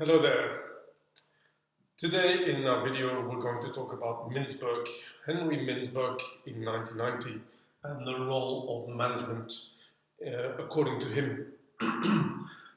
Hello there. Today in our video we're going to talk about Mintzberg, Henry Mintzberg in 1990 and the role of management according to him.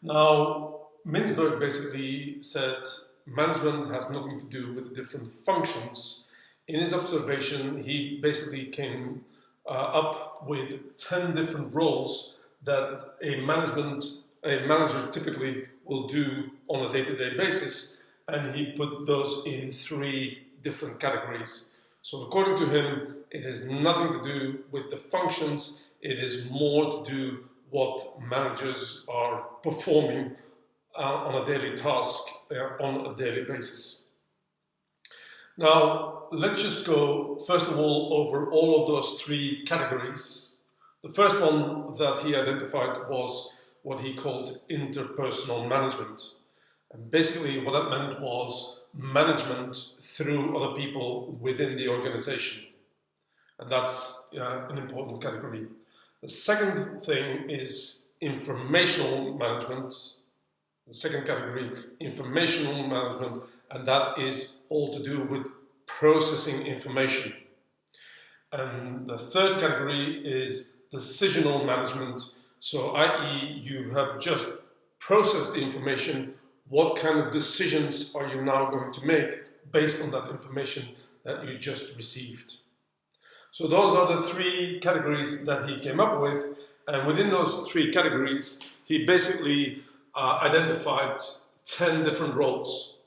Now, Mintzberg basically said management has nothing to do with the different functions. In his observation, he basically came up with 10 different roles that a manager typically will do on a day-to-day basis, and he put those in 3 different categories. So according to him, it has nothing to do with the functions, it is more to do what managers are performing on a daily task, on a daily basis. Now, let's just go first of all over all of those 3 categories. The first one that he identified was what he called interpersonal management. And basically what that meant was management through other people within the organization. And that's an important category. The second thing is informational management. The second category, informational management, and that is all to do with processing information. And the third category is decisional management. So, i.e., you have just processed the information. What kind of decisions are you now going to make based on that information that you just received? So those are the 3 categories that he came up with, and within those 3 categories, he basically identified 10 different roles.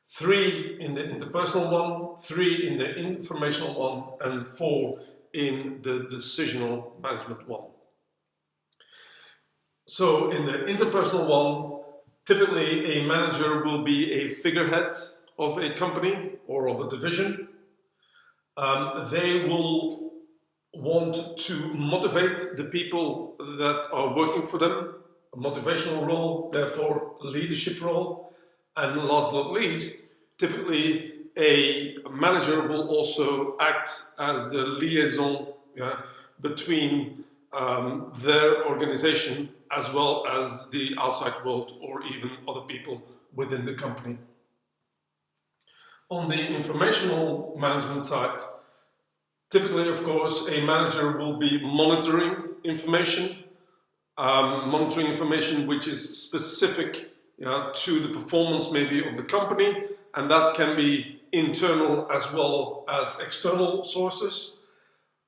3 in the interpersonal one, 3 in the informational one, and 4 in the decisional management one. So in the interpersonal one, typically a manager will be a figurehead of a company or of a division. They will want to motivate the people that are working for them, a motivational role, therefore a leadership role. And last but not least, typically a manager will also act as the liaison between their organization as well as the outside world or even other people within the company. On the informational management side, typically, of course, a manager will be monitoring information which is specific to the performance maybe of the company, and that can be internal as well as external sources.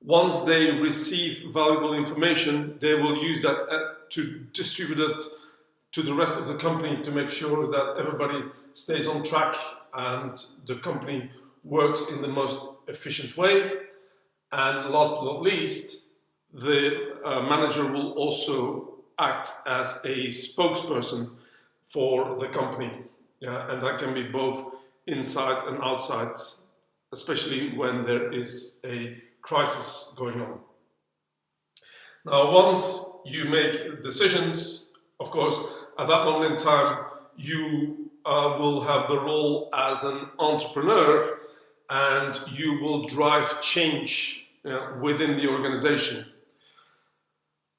Once they receive valuable information, they will use that to distribute it to the rest of the company to make sure that everybody stays on track and the company works in the most efficient way. And last but not least, the manager will also act as a spokesperson for the company. And that can be both inside and outside, especially when there is a crisis going on. Now, once you make decisions, of course, at that moment in time, you will have the role as an entrepreneur and you will drive change within the organization.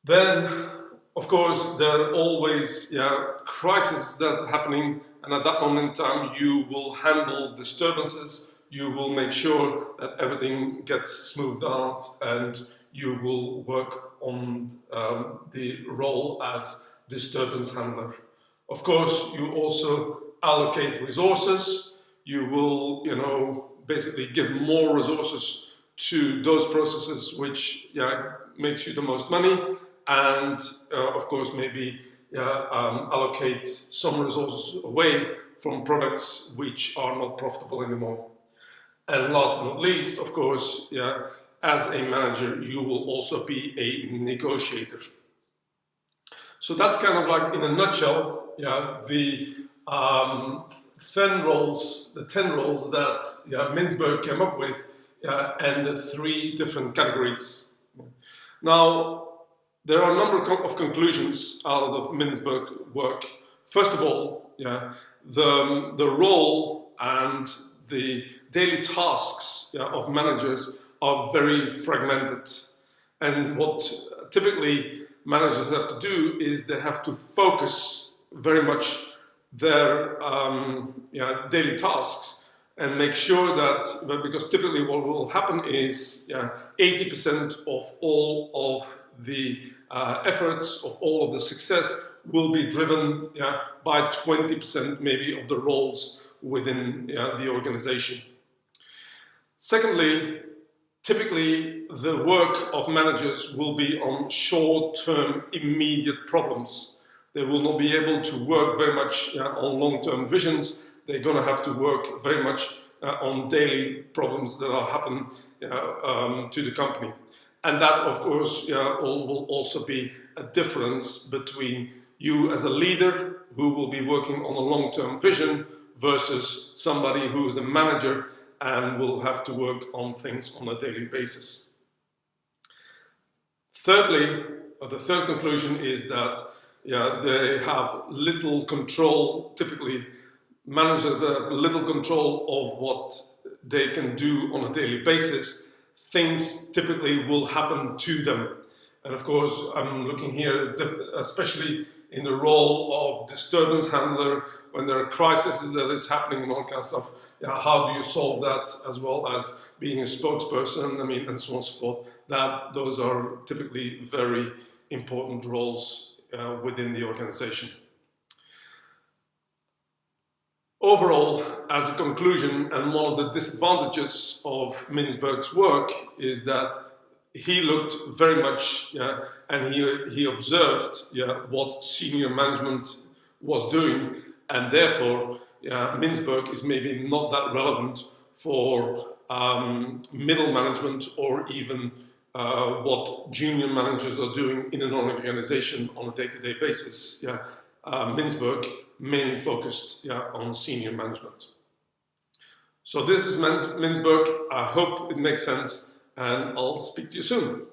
Then, of course, there are always crises that are happening, and at that moment in time, you will handle disturbances. You will make sure that everything gets smoothed out, and you will work on the role as disturbance handler. Of course, you also allocate resources. You will, basically give more resources to those processes which makes you the most money, and of course maybe allocate some resources away from products which are not profitable anymore. And last but not least, of course, as a manager, you will also be a negotiator. So that's kind of like, in a nutshell, the 10 roles that Mintzberg came up with, and the 3 different categories. Now, there are a number of conclusions out of the Mintzberg work. First of all, the role and the daily tasks of managers are very fragmented. And what typically managers have to do is they have to focus very much their daily tasks and make sure that, because typically what will happen is 80% of all of the efforts, of all of the success will be driven by 20% maybe of the roles within the organization. Secondly, typically the work of managers will be on short-term immediate problems. They will not be able to work very much on long-term visions. They're going to have to work very much on daily problems that are happening to the company. And that, of course, will also be a difference between you as a leader who will be working on a long-term vision versus somebody who is a manager and will have to work on things on a daily basis. Thirdly, the third conclusion is that they have little control, typically managers have little control of what they can do on a daily basis. Things typically will happen to them. And of course, I'm looking here, especially in the role of disturbance handler, when there are crises that is happening and all kinds of stuff. How do you solve that, as well as being a spokesperson, and so on and so forth. Those are typically very important roles within the organization. Overall, as a conclusion, and one of the disadvantages of Mintzberg's work is that he looked very much, and he observed, what senior management was doing, and therefore, Mintzberg is maybe not that relevant for middle management or even what junior managers are doing in an organization on a day-to-day basis. Mintzberg mainly focused on senior management. So this is Mintzberg. I hope it makes sense, and I'll speak to you soon.